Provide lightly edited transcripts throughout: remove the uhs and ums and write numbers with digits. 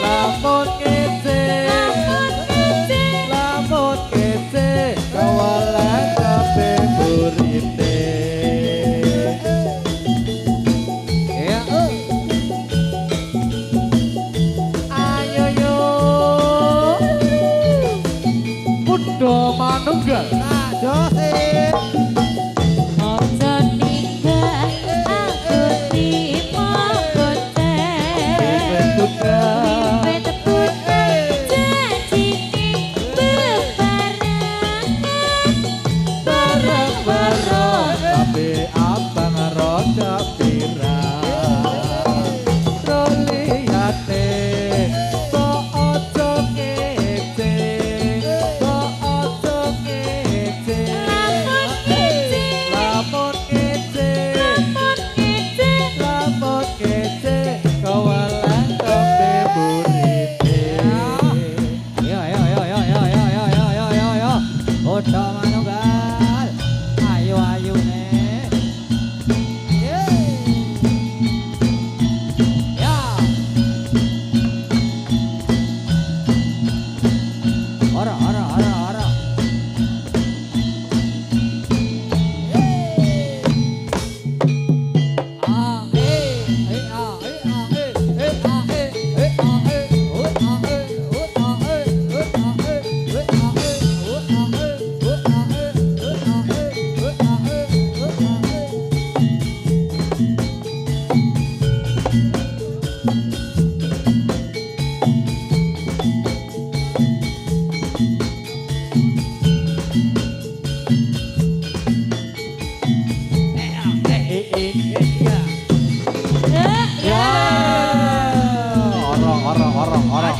Lamun ngece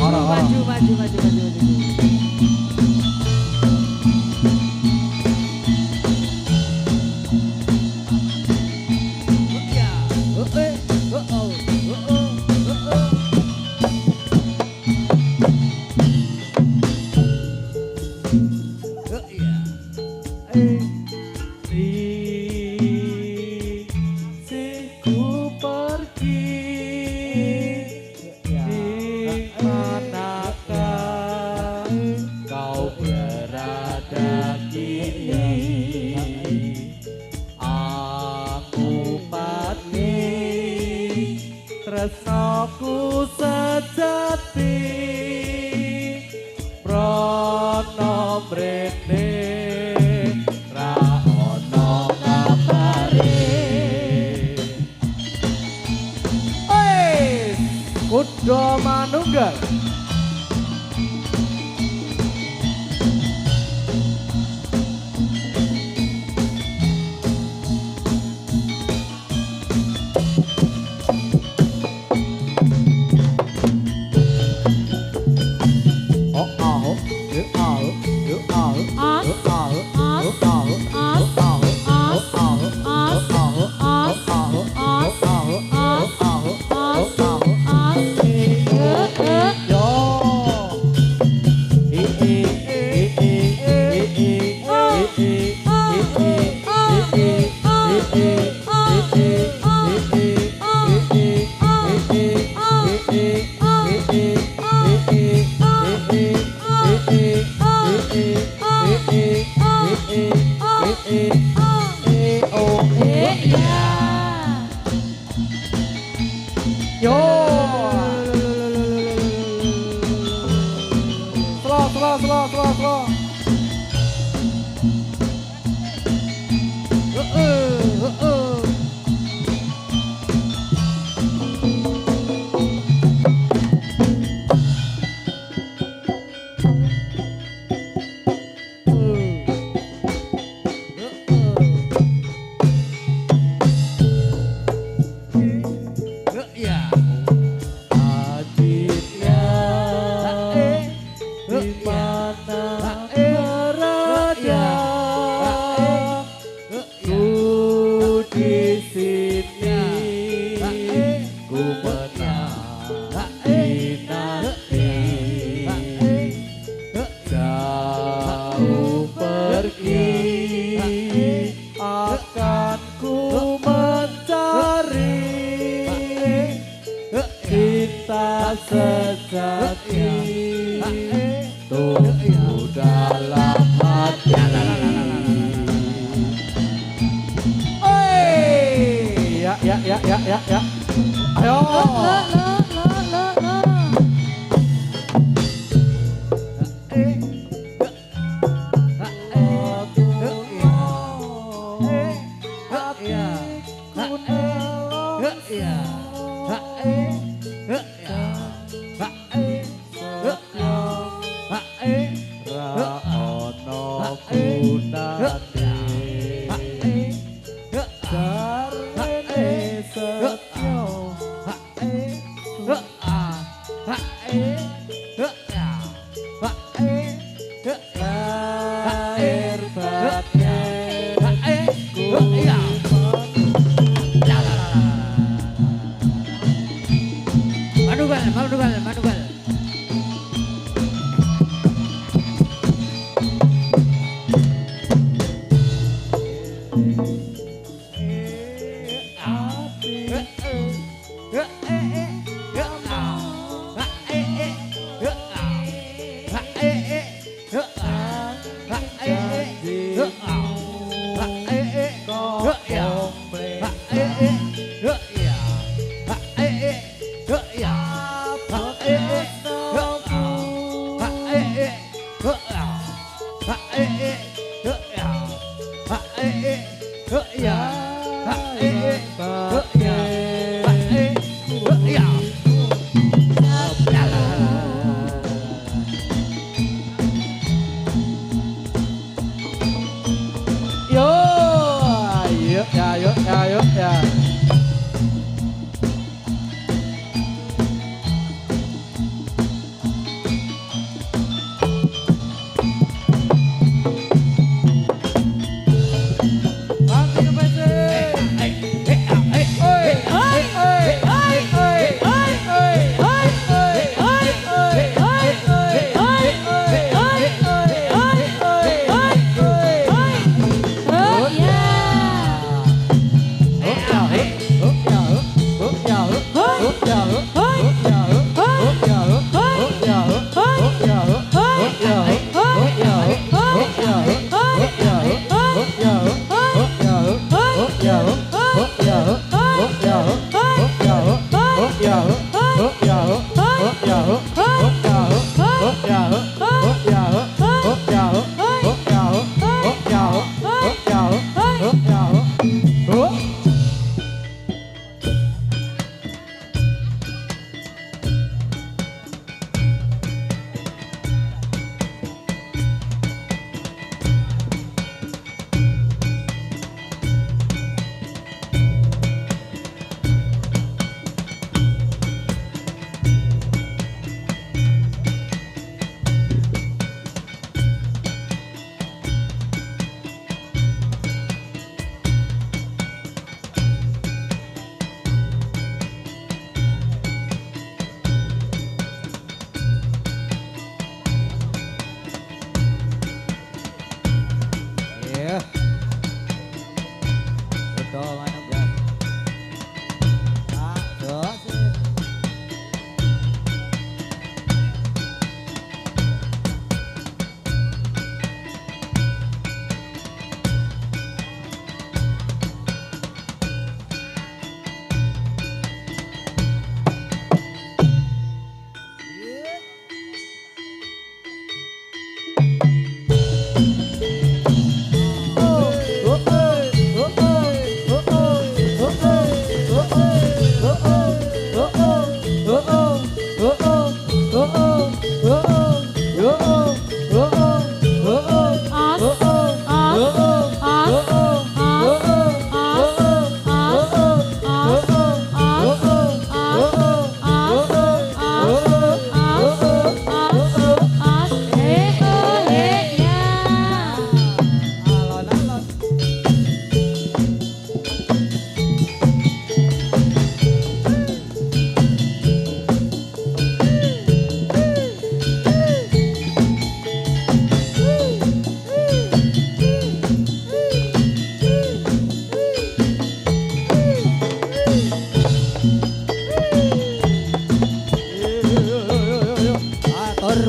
maju, maju, maju, maju, maju. Ya, Ku pergi di manakah kau berada kini. Aku pati tresnaku sejati prono mrene ra ono kabare. Kuda manunggal slow. Akan ku mencari kita sejati tumbuh dalam hati. Ya. Ayo. Karena setyo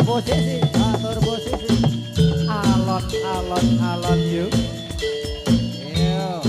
posisi, atur posisi. Alon yuk. Yo.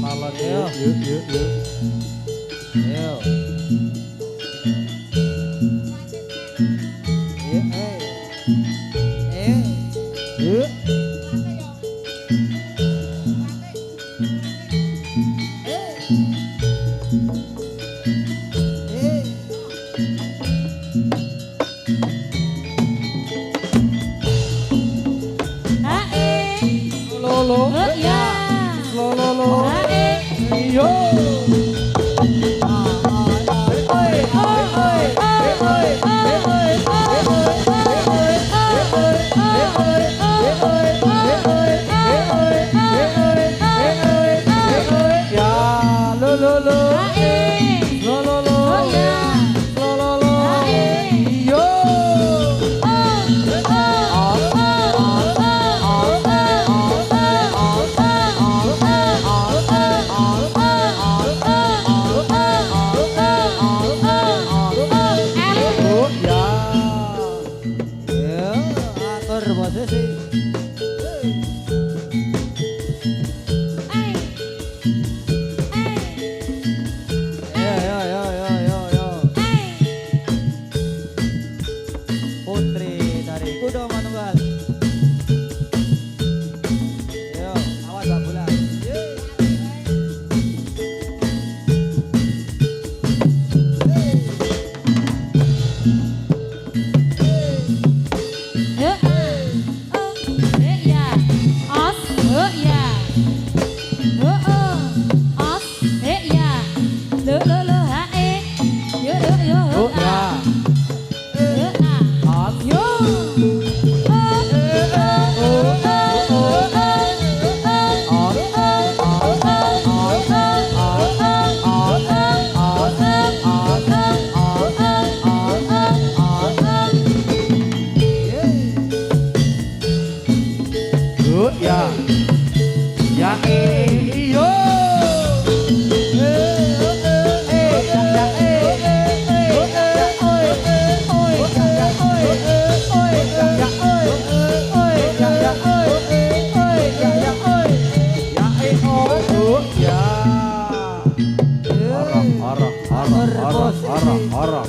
Alon yuk. Yo. Yuk. Lo. Yo. Putri dari Kudo Manunggal. Yo, awas Mbak Bulan.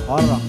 Orang.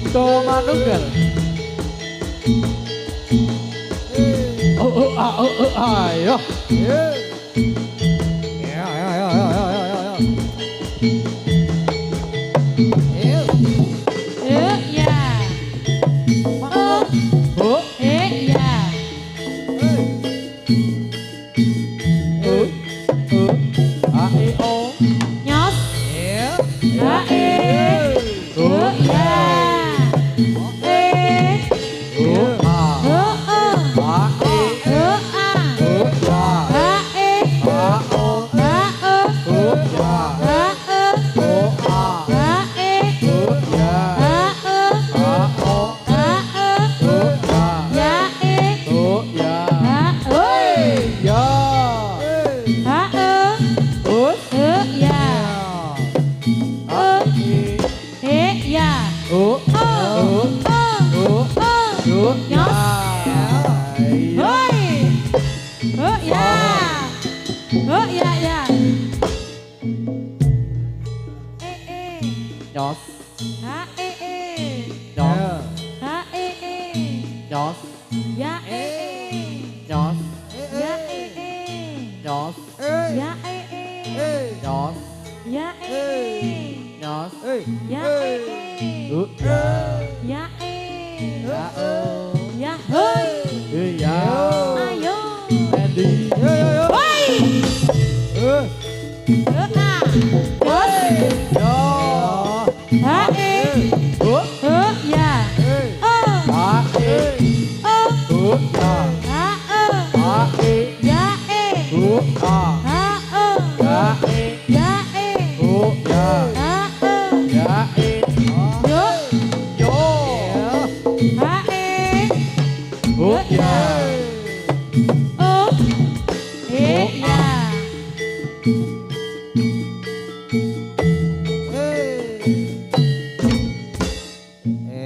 Kudo manunggal. Ayo.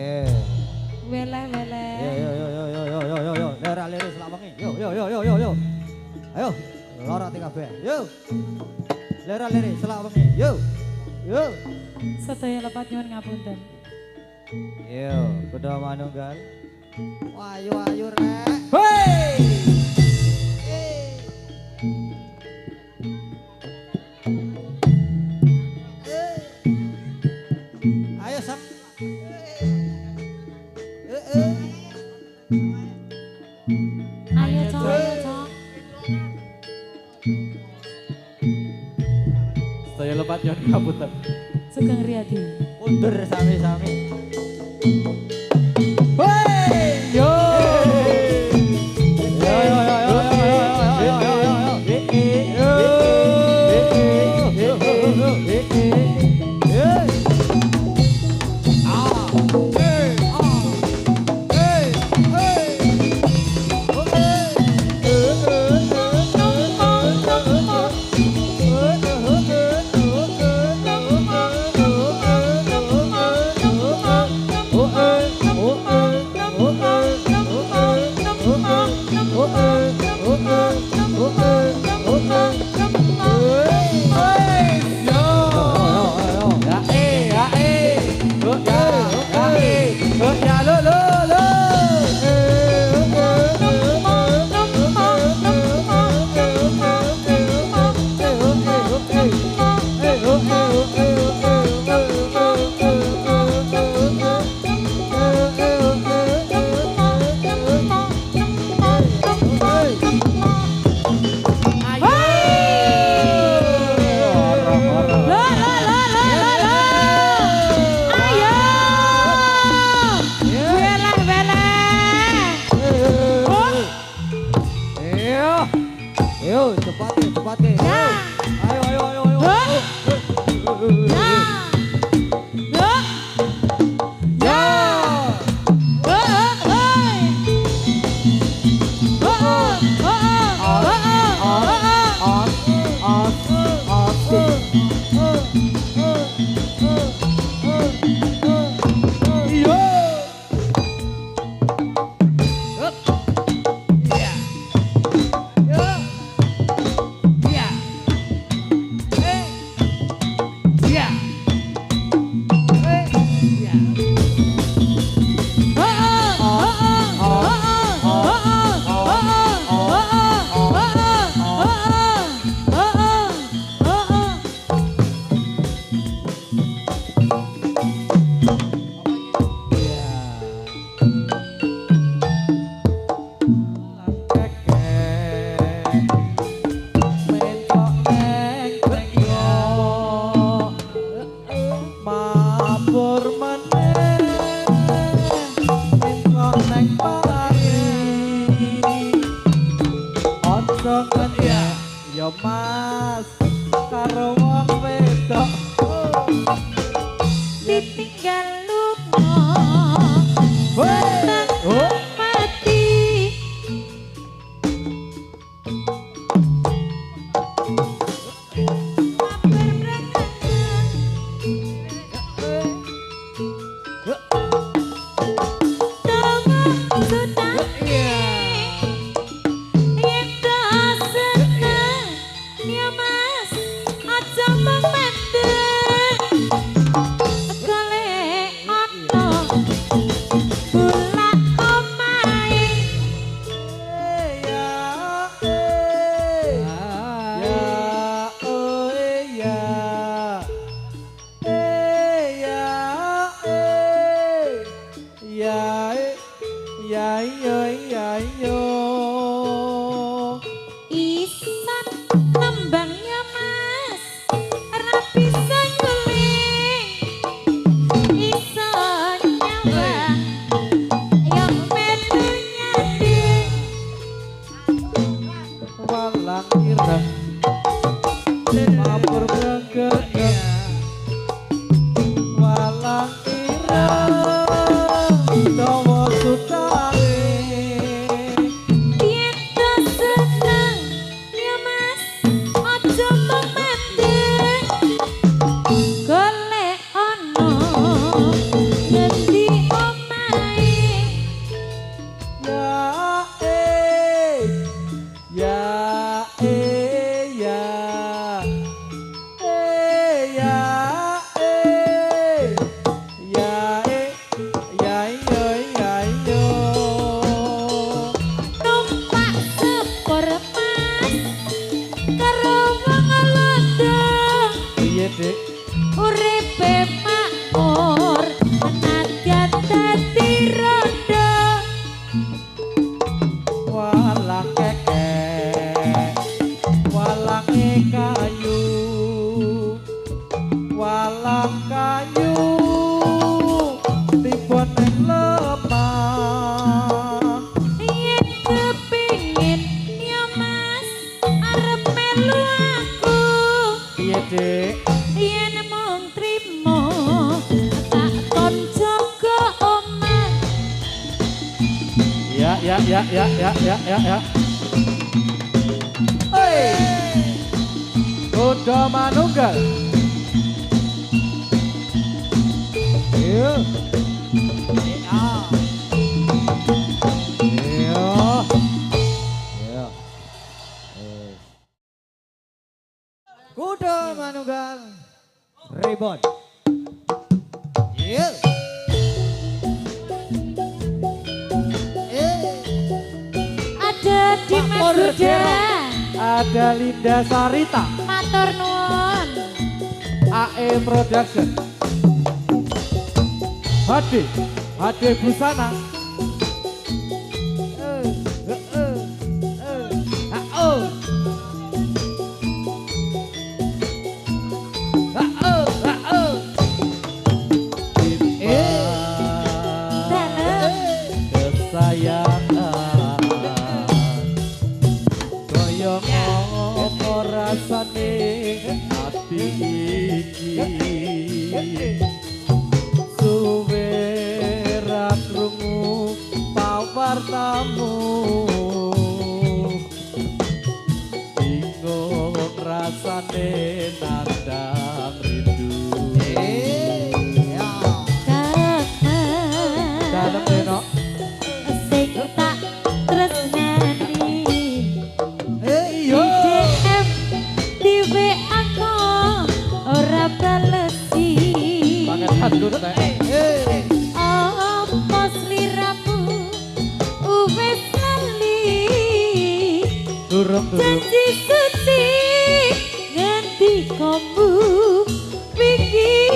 Eh. Weleh. Yo. Lera lere selawangi. Yo. Ayo. Lora tiga kabeh. Yo. Lera lere selawangi. Yo. Sedaya lepat nyuwun ngapunten. Yo, kuda manunggal. Ayo rek. Ayo sak. Ayo cong. Saya lepat nyuwun ngapunten. Sugeng Riyadi. Mundur sami-sami. Yo. Yo, cepat ke. Ayo. Ya mas, karo wong wedok Ditinggal lunga seneng mati. Isan nembangnya mas, rapi sangguling. Isan nyawang, yang melunya ding. walang ireng mabur bergerak walang ireng dawa sutare ning lemah. Yen kepingin ya Mas arep melu aku. Piye, Dik? Yen mung trimo tak kon jaga omah. Ya. Hei. Kuda manunggal. Iya. Iya. Iya. Kuda manunggal ribon. Iya. Ada di Mas Huda. Ada Linda Sarita, Matur nuwun. AE Production. HD Busana. Dalem. Kesayangan goyong apa rasane ati iki suwe ra krungu pawartamu bingung rasane nandang rindu. Dalem deno Sing tak tresnani yo DM di WA ko ora balesi. banget hadur teh. Apa sliramu wis lali Durung janji suci nganti kamu pikir.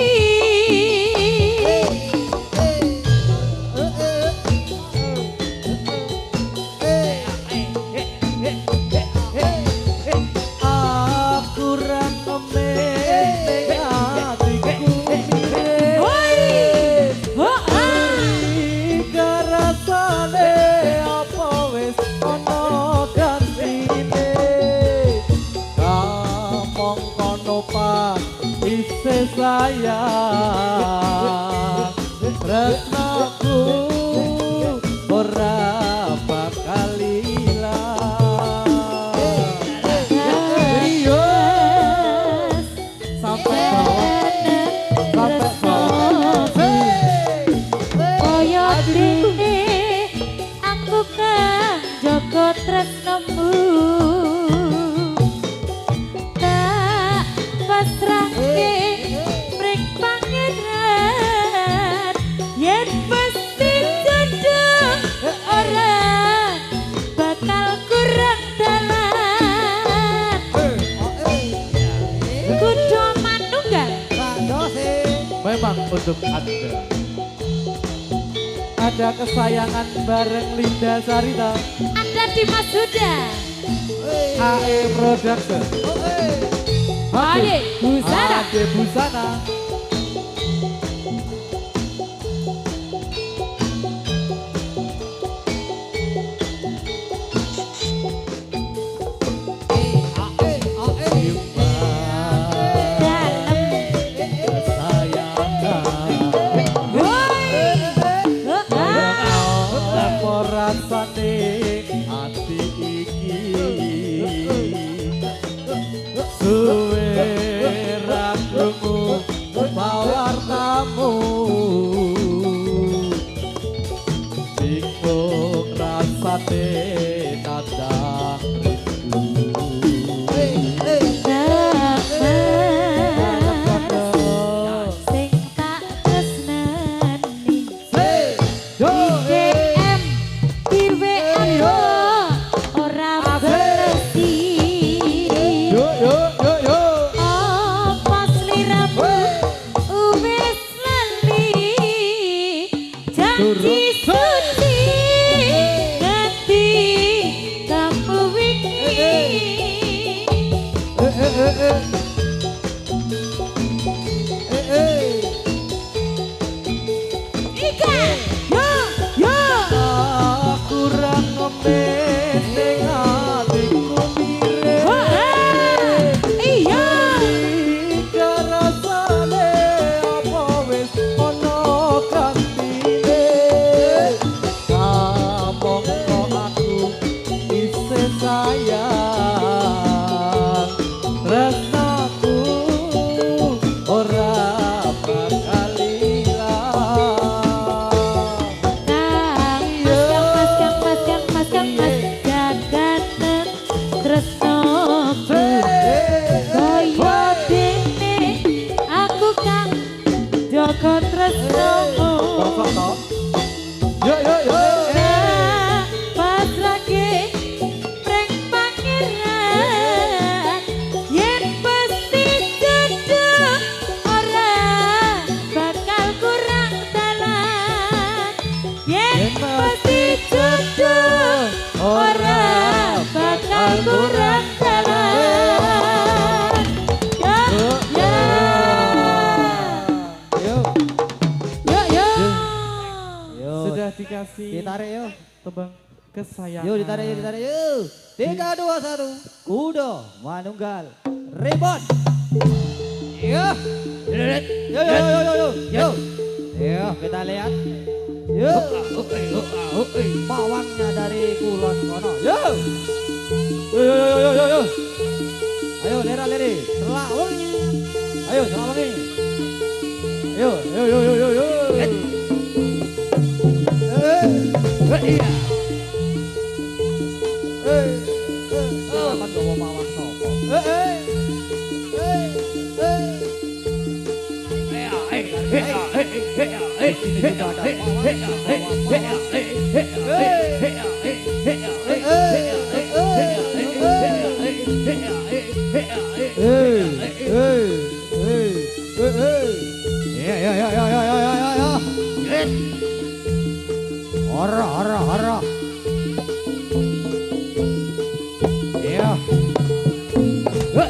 aku ra ngemek atiku mirip Ika rasane apa wis ana gantine kamong kono pak isih sayang tresnaku ora bakal ilang. Iya sampai bawah Kaya dene aku kang jaga tresnamu tak pasrahke mring pangeran yen pasti jodoh ora bakal kurang dalan. Kudu manunggal memang untuk Anda. Ada kesayangan bareng Linda Sarita, ada di Mas Huda. AE Production. Ade Busana. Ade Busana. Rasane ati iki suwe ra krungu pawartamu bingung rasane nandang Sing tak tresnani yo DM di WA ora beresi. Apa sliramu wis lali janji suci nganti kamu wingi. Ika yen mesti jodoh ora bakal kurang jalan. Ya, ya. Yo, Yo, yo. yo. Sudah dikasih Ditarik yo. tebang kesayangan. Yo ditarik yo, ditarik yo. 3 2 1. Kudo manunggal. Ribon. Yo. Yo yo yo yo yo. Yo. Yo, kita lihat. Yo. Pawangnya dari kulon kono. Yo. Yo yo yo yo yo yo. Ayo lera leri. Selak wengi. Ayo selak wengi. Yo yo yo yo yo yo. Iya. Kapan bawa mawar sopo? Hara. Iya.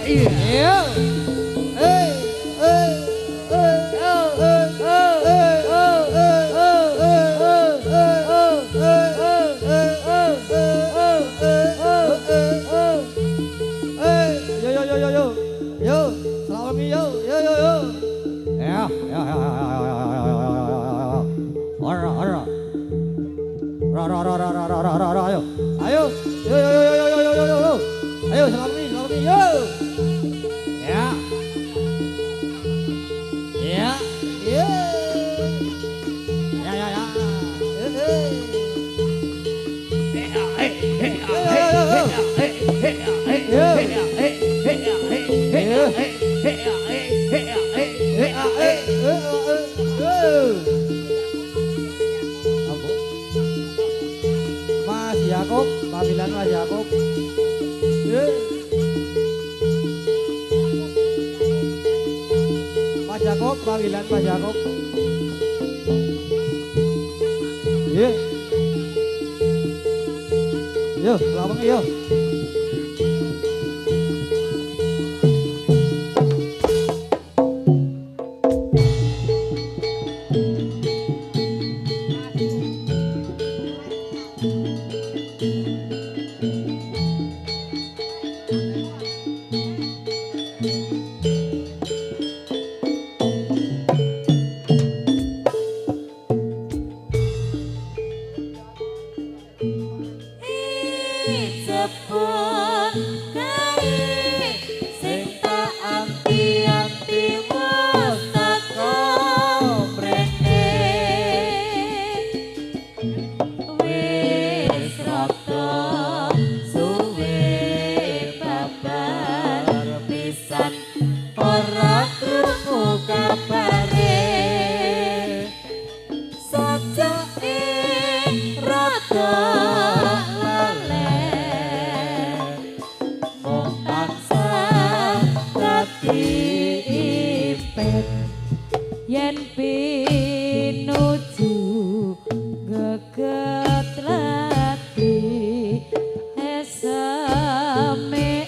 Iya. Yo, selamat pagi yo. Ya. Hara. Ayo. Ayo. Yo. Ayo selamat pagi yo. Ya. Ya. Ya. Ya. Mas Yakob, panggilan Mas Yakob. Mas Yakob, panggilan Mas Yakob. Yo, selamat yo. Sepun kai sing tak anti-anti mustaka mrene wis rada suwe babar pisan ora krungu kabare sajake rada yen pinuju geget lati esame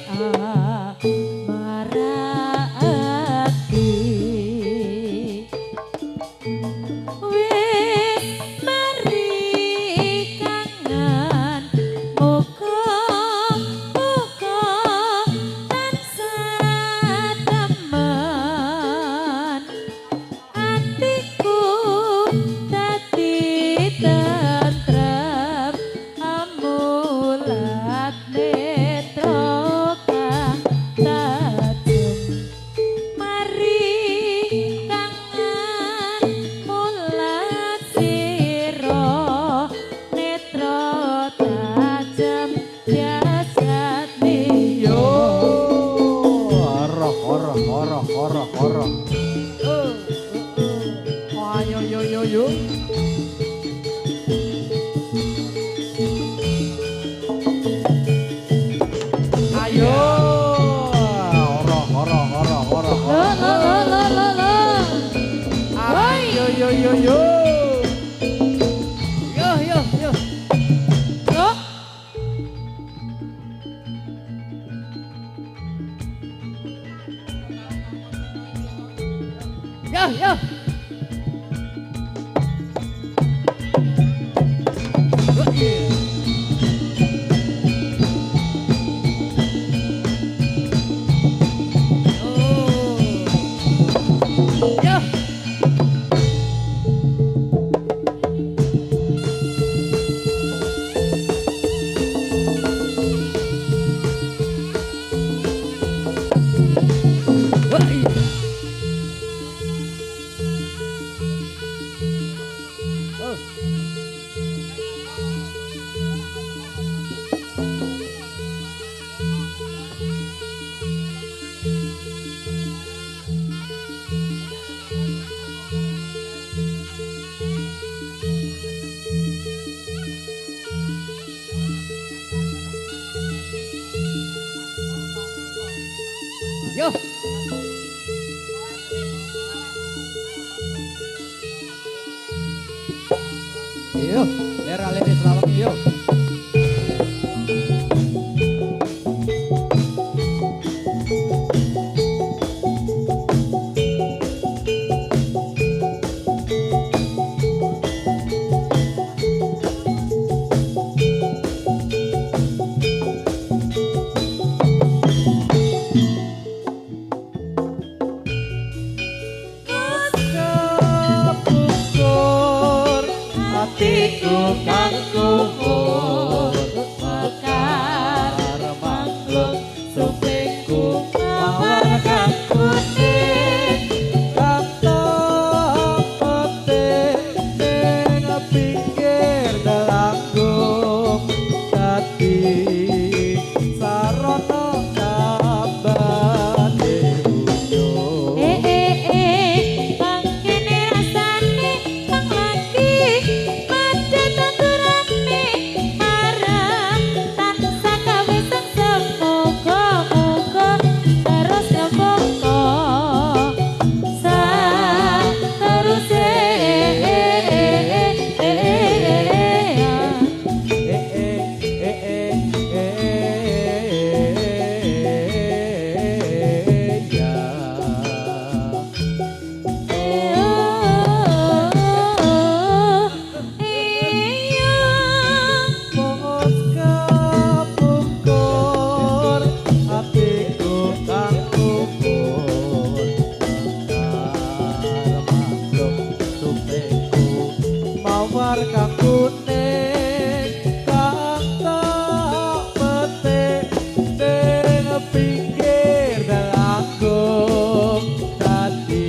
marati wis mari kangen muka tansah temen atiku dadi tentrem Yo. Yo, lera lere selawang yo. Kepungkur hatiku kang kubur Mekar makhluk supingku mawarkan kuning kata petik ning pinggir delanggung dadi sarana tambane uyuh mangkene rasane kang lagi padha tanturane marang tansah gawe sengsem muga-muga terus kepoko sateruse kang kuning kang tak petik ning pinggir delanggung dadi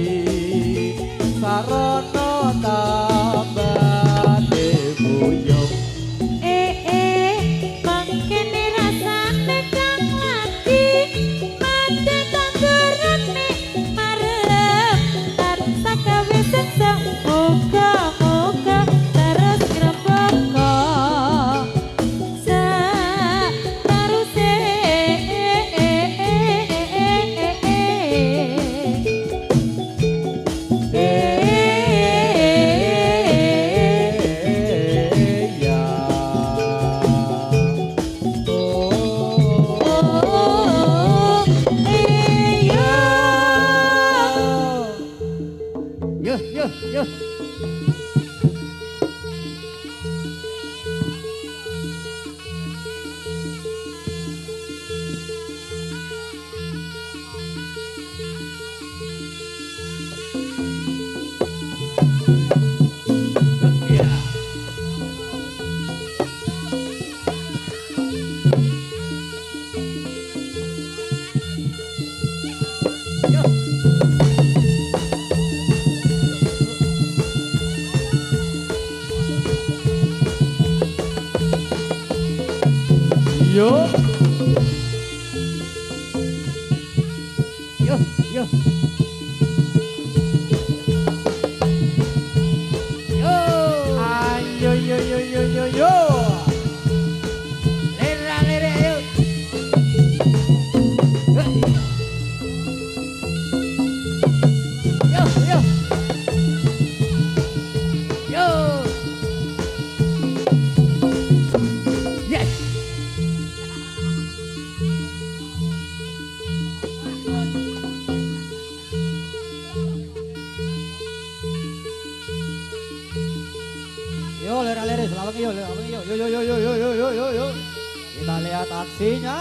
sarana tambane buyung mangkene rasane kang lagi padha tanturane marang tansah gawe sengsem muga-muga terus kepoko sateruse Yo, yo, yo. yo Yo, yo. Yo. ayo yo Lera lere yo. Yo, yo. Yo. Yes. Yo, lera lere selawang yo, selawang yo. Yo, yo, yo, yo, yo, yo, yo, yo, yo. Kita lihat aksinya.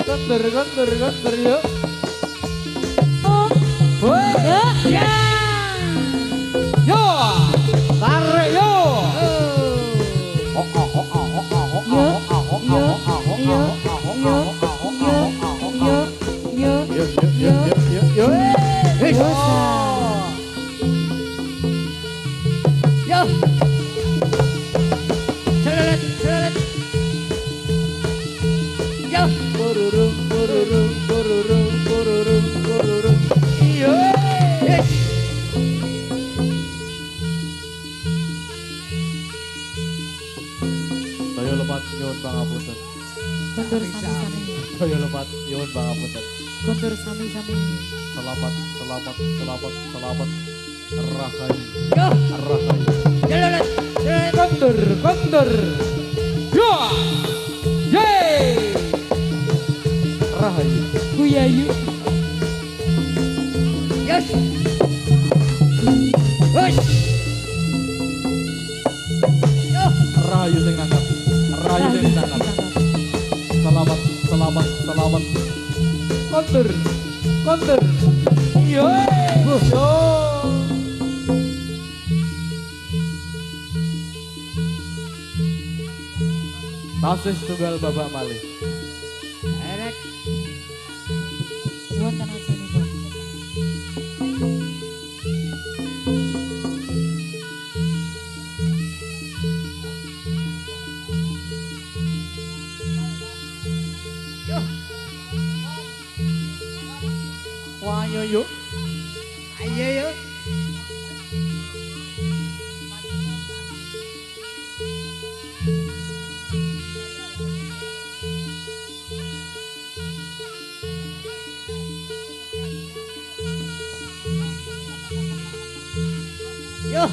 Kondur yuk. Oh, Woi. ya. Yo. Tarik yo. Yo. Hei. Yo. Seret. Yo. Bururung. Yo. Saya lepat nyuwun pangapunten. Kondur sami-sami. Saya lepat nyuwun pangapunten. Kondur sami-sami. Selamat. Rahayu. Yo. Rahayu. Seret. Kondur. Yo. Yeay. Rahayu. Buyayu. Yes. Hei. Yo. Rahayu sing nangkap. Selamat. Kondur. Yo. Tasih tunggal babak malih. Erek. Wonten ajenipun. Yo. Wah yo. Ayo yo. Yo.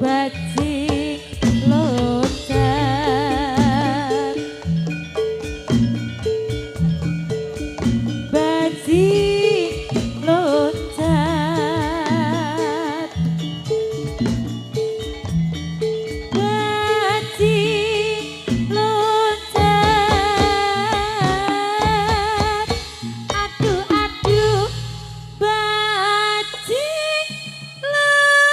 bajing loncat bajing loncat bajing loncat aduh aduh bajing loncat.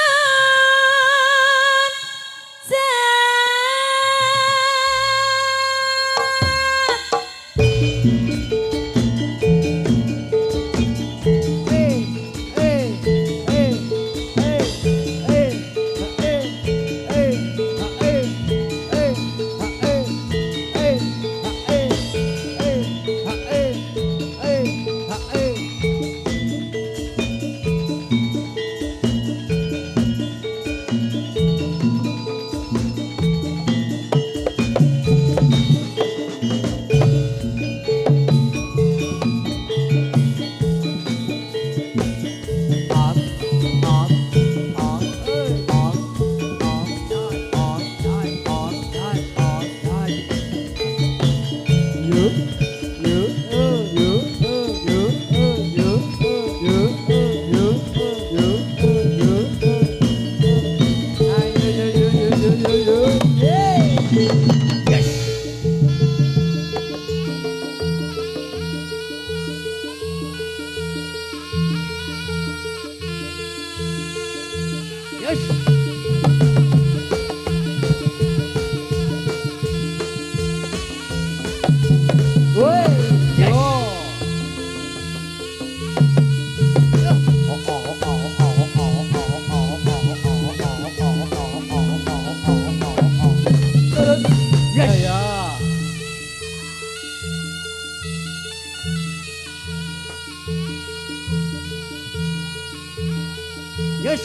Yes.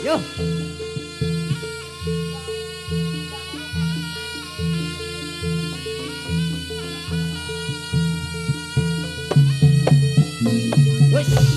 Yo. Yes.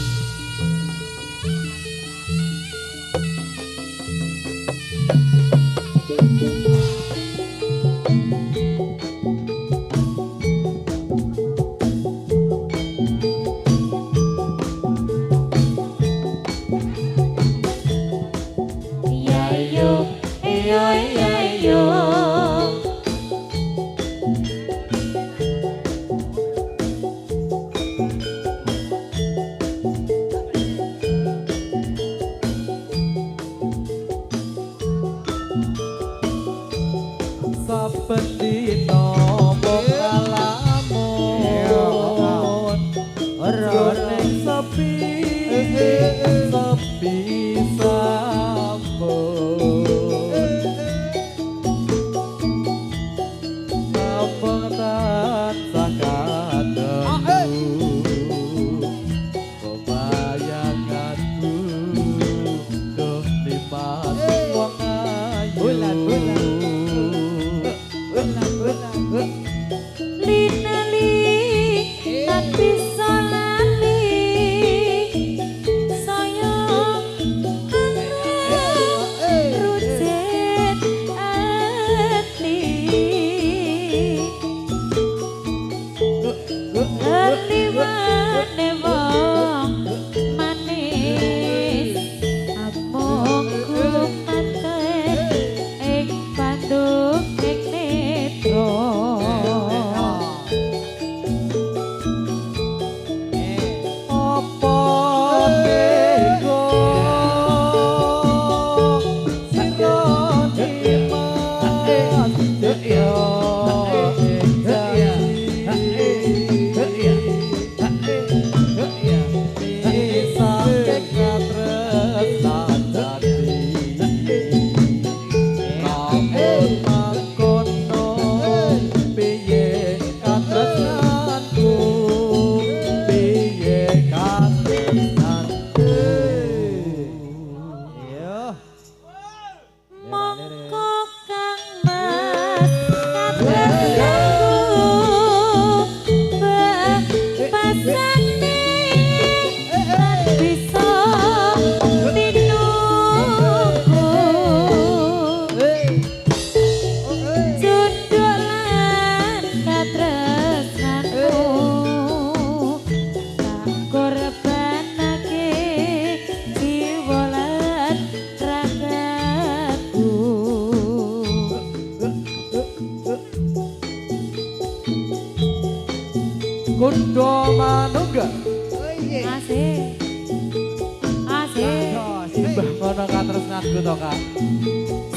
lagu to Kak.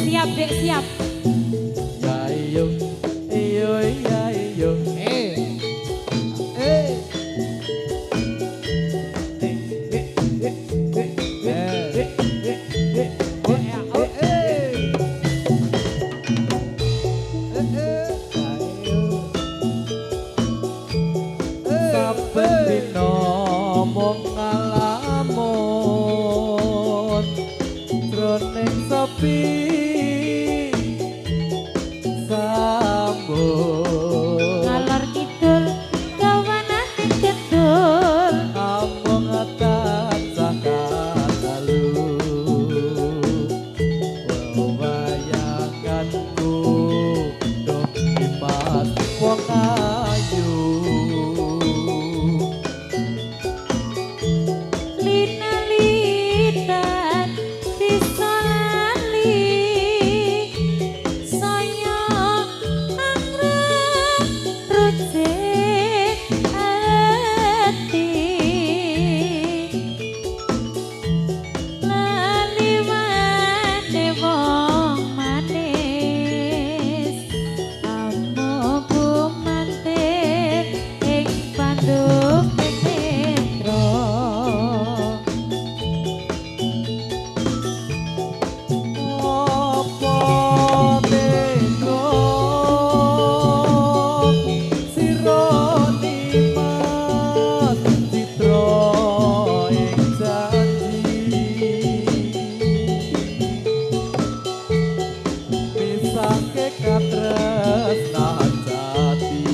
Siap dek siap. Ya iyo iyo ya iyo. Saben dina mung ngalamun jroning sepi sambung Ngalor kidul kawanan kedul. amung tansah kadalu wewayanganku duh imas wong ayu Lina-litan bisa lali. Saya anggrek rucik hati. Lali wane wong manis. Amoku mantir ing panduk petro. apa teko sira nimas citra ing janji pisake katresnan jati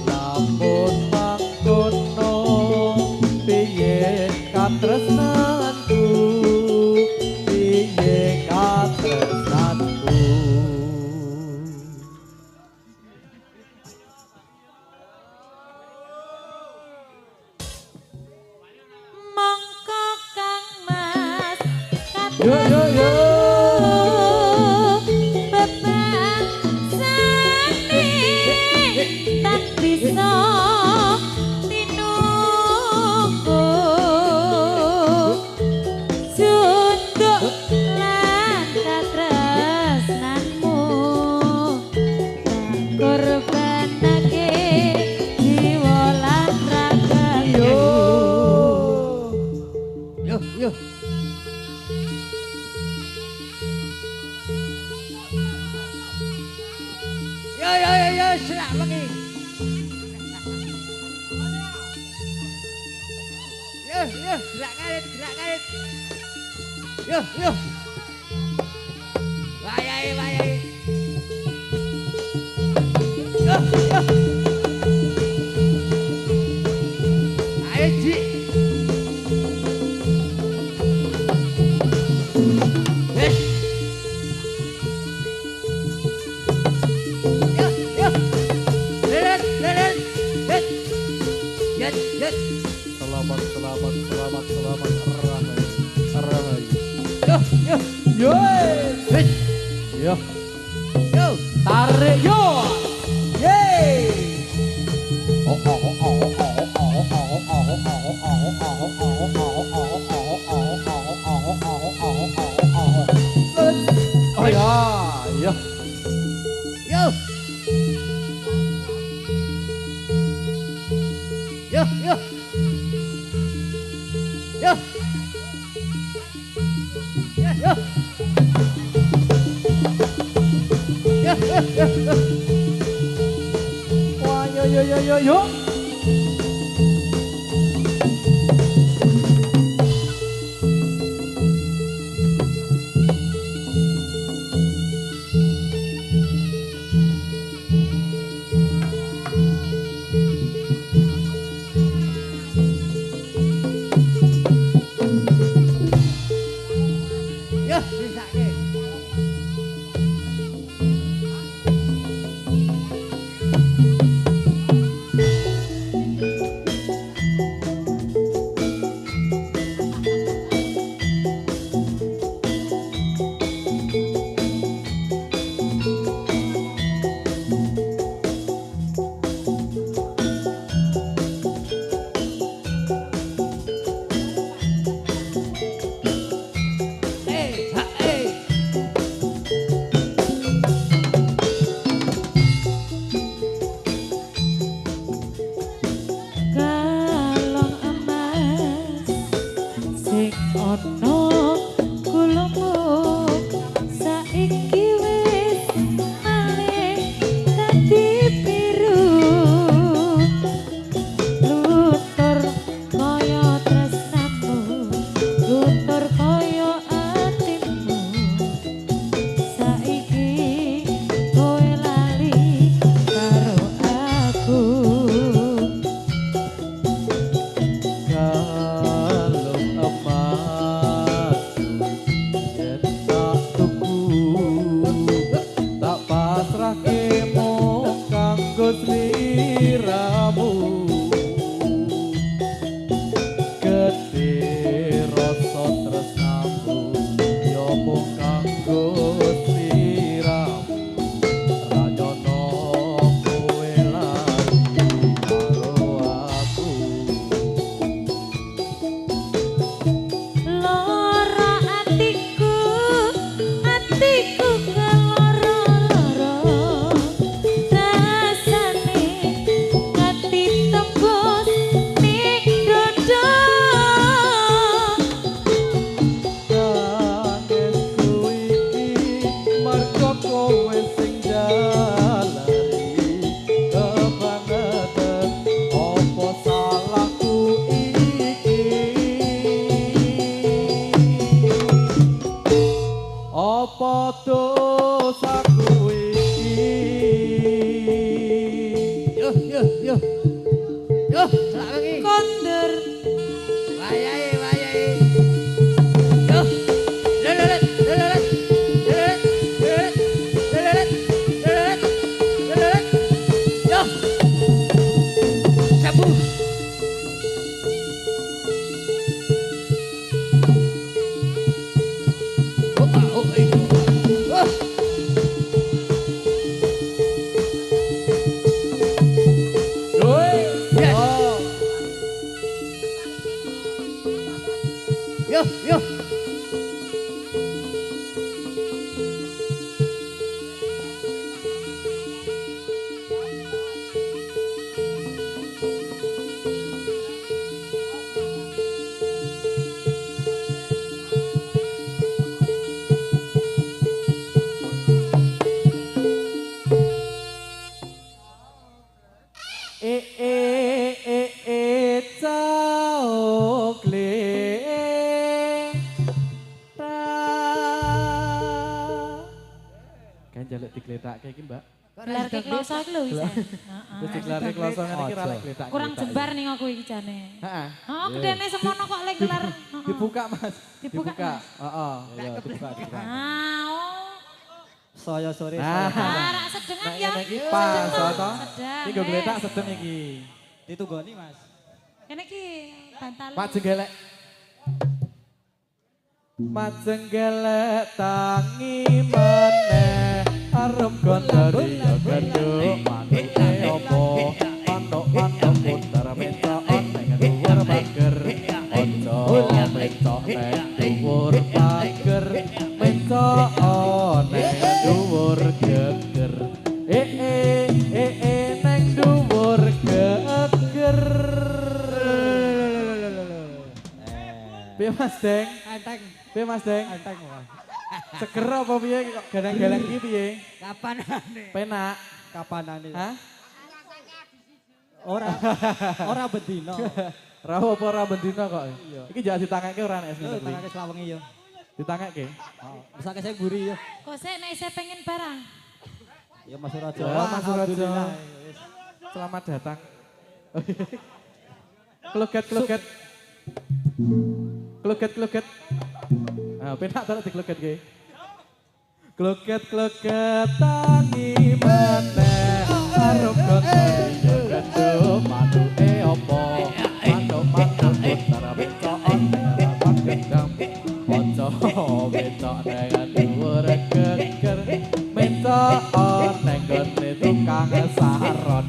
lamun mangkono piye katresnanku piye katresnanku Mongko Kang Mas Yo, yo, yo. Bebang sani tak bisa tinunggu Junduk lan katresnanmu tak korbanake jiwa lan ragaku. Yo, yo. Yo, selak lagi. Yo, gerak ngarit. Yo. Wayai. Yo. Ayo, Ji. Yes. Yo. Leren. Yes. Selamat Rahayu. Yo. Yo. Yes. Yo. Yo. Tarik yo. Yeay. Oh ya, yo. Yo. Wah, yo. Yo, disake. ono kulumuk saiki wis malih dadi biru lutur kaya tresnamu lutur kaya atimu saiki kowe lali karo aku Kalung emas yen tak tuku tak pasrahke mung kanggo sliramu gedhe rasa tresnamu yo mung kanggo sliramu rajono kowe lali karo aku Lara atiku, atiku keloro-loro rasane ati tembus ning dodo Tangisku iki mergo kowe sing jalari kebangetan opo salahku iki opo dosaku iki Yo, yo. Yo, selak lagi. kondur Wayahe, wayahe. Yo. Lelet. Yo. Sabu. Yes. Yo. Caokle kan jaluk digletake iki Mbak gelar ke kloso iki lho wis. wis digelare klosongan iki ra lek gletak Kurang jembar ning aku iki jane. heeh Oh, gedene semono kok lek gelar. dibuka Mas Dibuka, Mas. heeh iya dibuka Ah, oh. Saya sore. Ah. Rak sedengan ya. Nek iki pas to Sedang. iki go gletak sedeng iki Ditugoni, Mas. Kene iki bantal. Mak jenggelek Mat jenggelek tangi meneh arep gondari ya genduk manuke opo mantuk putar mencoon ning dhuwur pager ojo mencok ning dhuwur pager mencoon ning dhuwur geger ning dhuwur geger piye Mas Deng Anteng. piye Mas Deng Anteng, Mas. seger apa piye kok geleng-geleng iki piye Kapan ane? penak Kapanane? hah Ora bedino. ra apa ora bendina kok iki jak ditangeke ora nek Yo, sebentar tangake selawengi yo. ditangeke Oh, mesake saya buri yo. Kok sik nek isih pengen barang. Ya Mas Surajo. Ya, Mas Surajo. Alhamdulillah. Wis. selamat datang kluget kluget ah penak ta dikluget ki kluget tangi meneh arep gondari ya genduk manuke opo mantuk putar mencoon ning gendang ojo mencok ning dhuwur geger mencoon ning gone tukang saron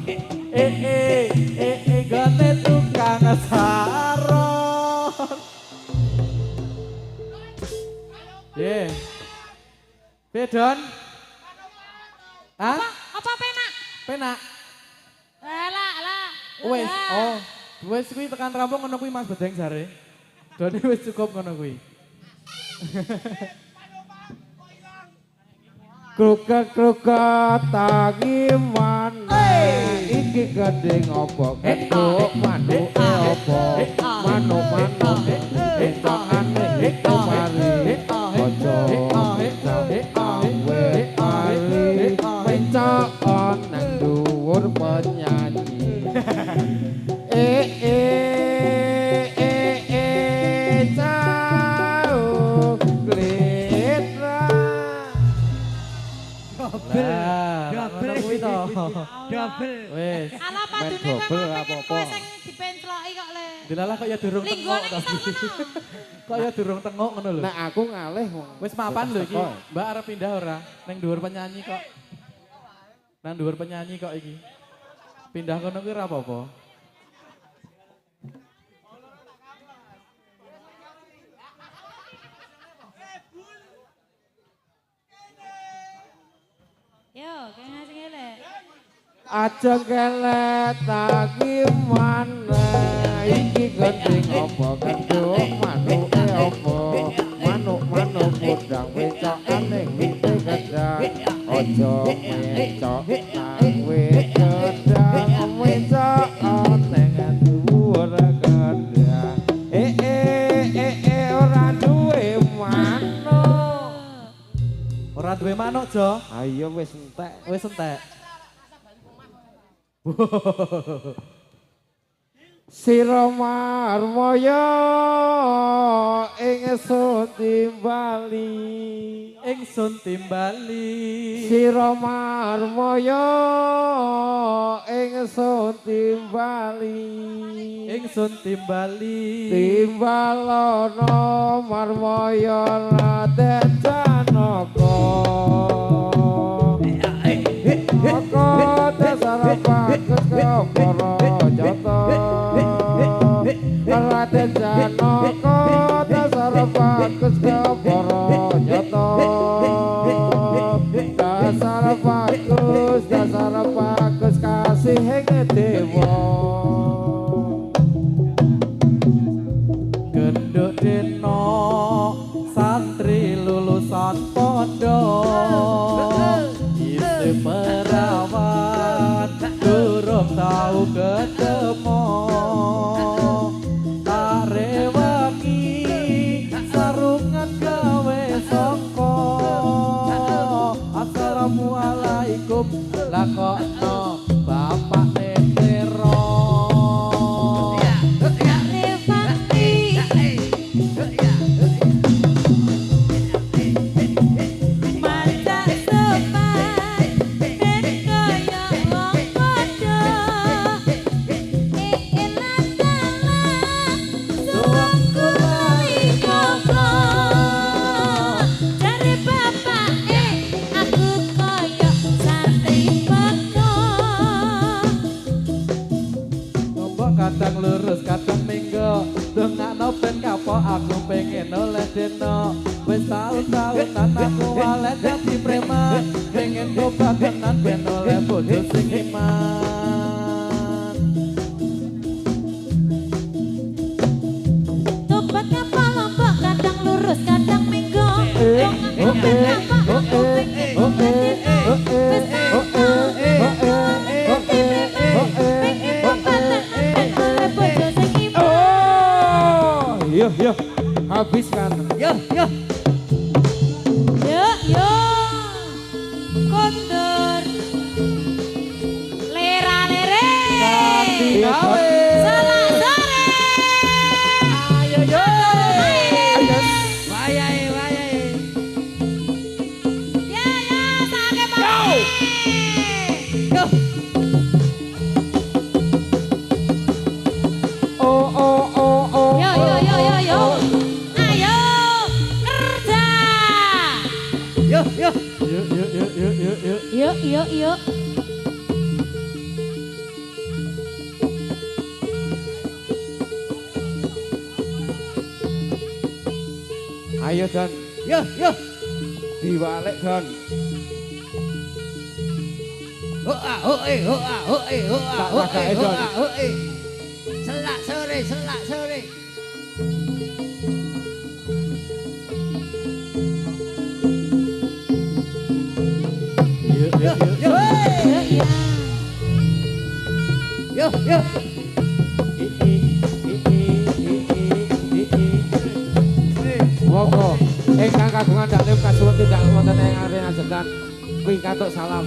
gone tukang saron ye Bedon hah Apa penak? penak Lah. wis kuwi tekan rampung ngono kuwi Mas Bedeng jare done wis cukup ngono kuwi Kruket tangi mana iki gending apa kenduk manuke apa manuk entokane kemari aja awe ali mencok nang dhuwur penyanyi cau glitra Double kuwi to. Double. Wis. Ala main padune double kok ora pengen apa-apa. kowe sing dipencloki kok le. Dilalah kok ya durung tengok Linggone to. ngisor kono. Kok ya durung tengok ngono lho. nek aku ngalih Wis mapan lho iki. Mbak arep pindah ora? Nang dhuwur penyanyi kok. Nang dhuwur penyanyi kok iki. Pindah kono kuwi ora apa-apa. Yo, kayak ngasih ngele. aja kelet tangi mana iki gending apa kenduk manuke apa manuk udang wecokane wite gedang aja mecok nang wit gedang wecok nang dhuwur gedang ora duwe manuk Ora duwe manuk, Jo. ayo wis entek Wis entek. Sira marmaya ingsun timbali Ingsun timbali. Sira marmaya ingsun timbali Ingsun timbali. Timbalana marmaya raden janaka Maka dasar bagus kepara jata Raden Janaka dasar bagus kepara jata Dasar bagus kasih dewa Genduk dino santri lulusan pondok isi perawan durung tau ketemu tarewangi sarungan gawe songko assalamualaikum lakokno bapak netero Revati. Maca sopan ben kaya wong padha. Enak dalah suwangku koko. Jare bapake aku kaya santri peko. Ngomong kadang lurus kadang minggu dongakno ben kapok aku pengen oleh deno wis taun-taunan aku walet dadi preman pengen coba tenan ben oleh bojo sing iman Tobat kapal lombok kadang lurus kadang minggu. Dongakno ben kapok aku pengen oleh deno. Wis taun-taunan pengen coba tenan ben oleh bojo sing iman. Yo habis kan Yo. Yo, kondur, lera-lere, salah sore. Ayo yo. Ayo. Wayahe. Ya, sakit banget. Yo. oh Yo. Ayo, kerja. Yo. Yo. ayo Don Yo. diwalek Don Selak sore. yo. Monggo ingkang kagungan dalem kasuwun tidak wonten ing arena jendan pikantuk salam.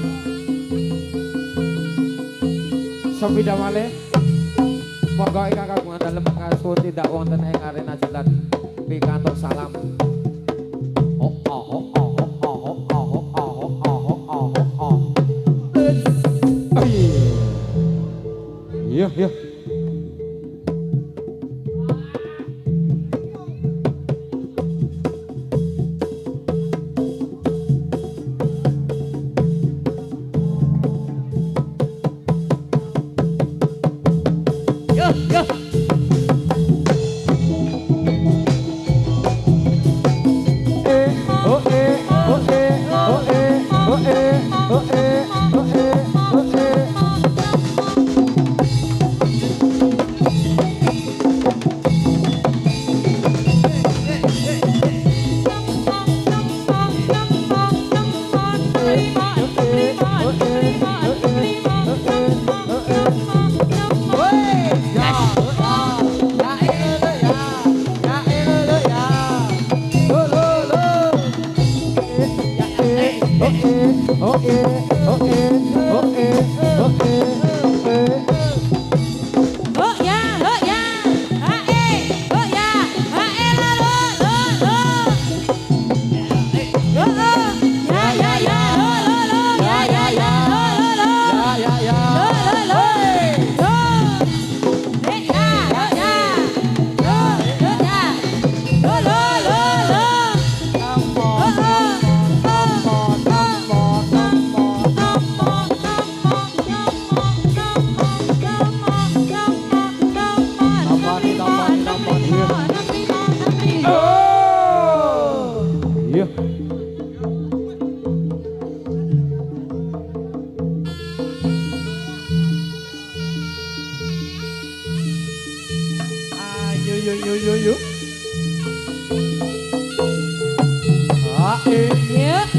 Sepida malih. Monggo ingkang kagungan dalem kasuwun tidak wonten ing arena jendan pikantuk salam. Iya, iya. Yo,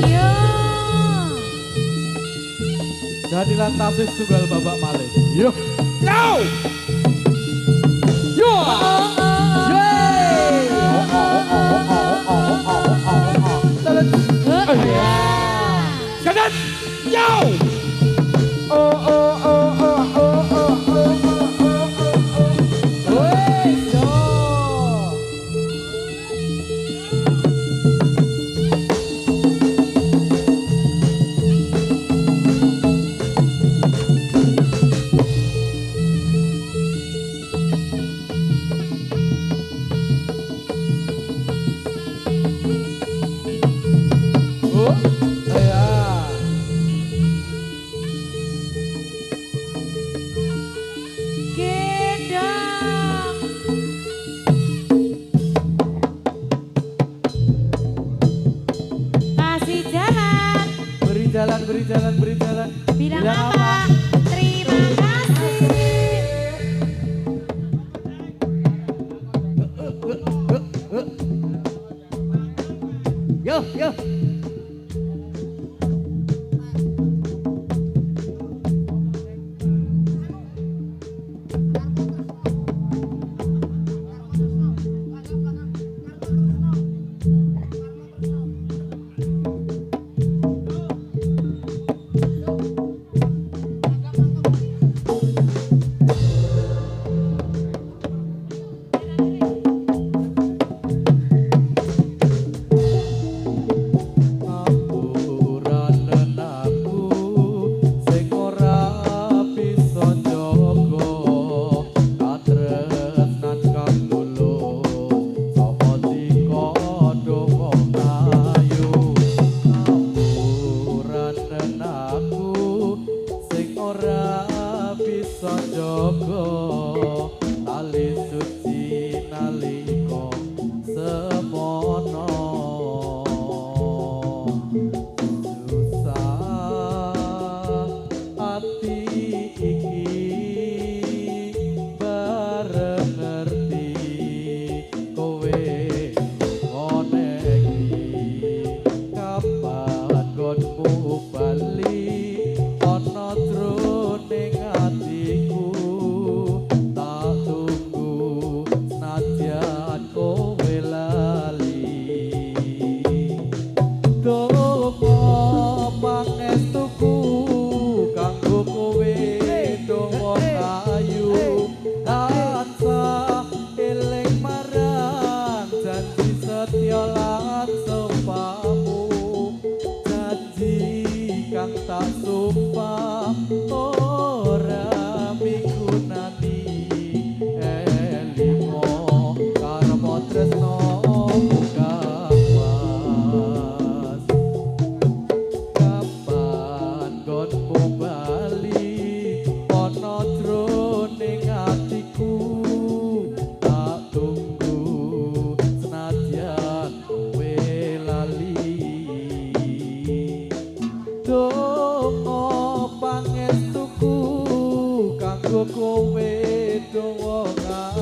yo. Jadilah tasis tunggal babak malih. Yo. Yo. Yo. Kanan. Yo. Beri jalan. Bilang apa? Terima kasih. Yo, yo. setya lan sumpahmu janji kang tak sumpah ora migunani elingo karma tresno buka was kapan gonmu bali ana jroning atiku tak tunggu senadyan kowe lali donga pangestuku kanggo kowe dawa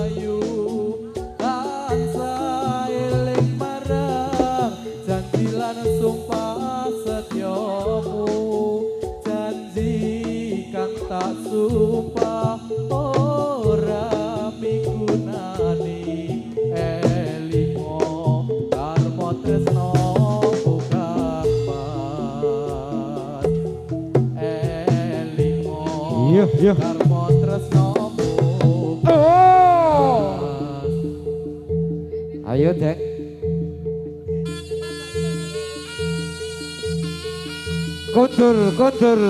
ayu tansah eling marang janji lan sumpah setyamu janji kang tak sumpah ora migunani elingo karma tresno bukan mas elingo karma tresno bukan mas. Ayo Dek. Kondur, kondur.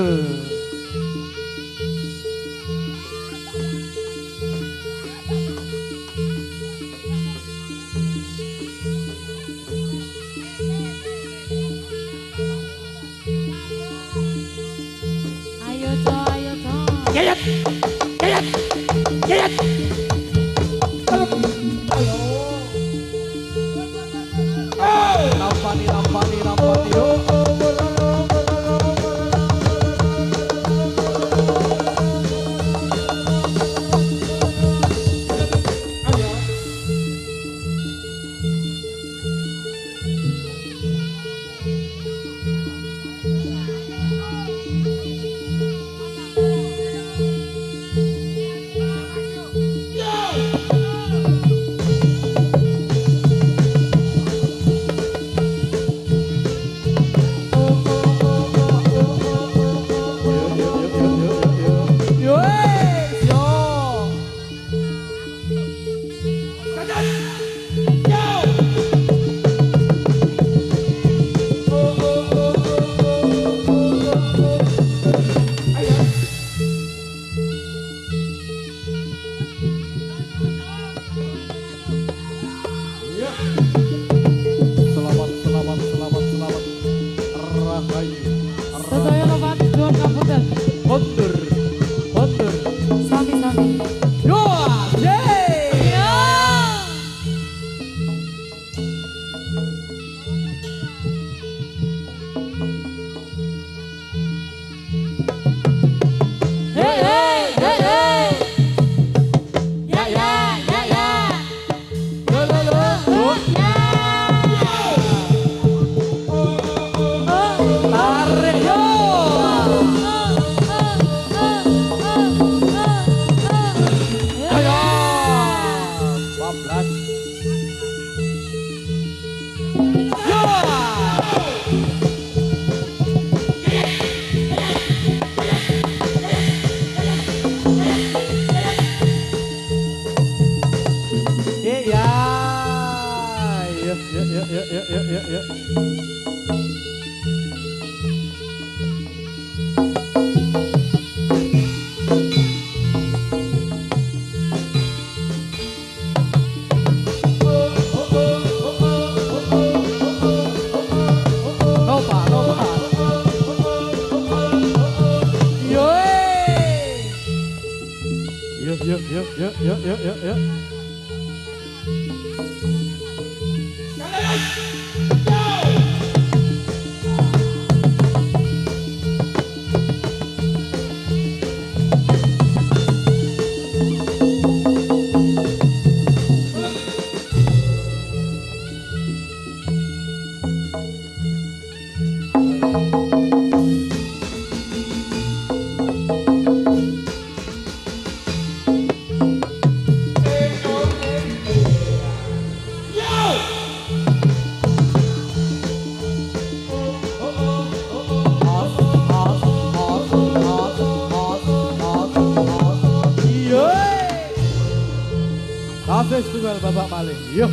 Ayo co, ayo co. Yayat, yayat, yayat. Lampani lampani lampani yo. Sedaya lepat jual kabutan. Kondur, kondur. Sami-sami. Yo, yeay. Yo. Hey hey hey hey. Ya ya ya ya. Lo lo lo. Ya. Tarik yo. Ayo. 12. Yo. Iya. Yuk yuk yuk yuk yuk yuk yuk yuk. Lopa, lopa. Yoi. Yuk yuk yuk yuk yuk yuk yuk yuk. Kasih tunggal Bapak Malih. Yuk.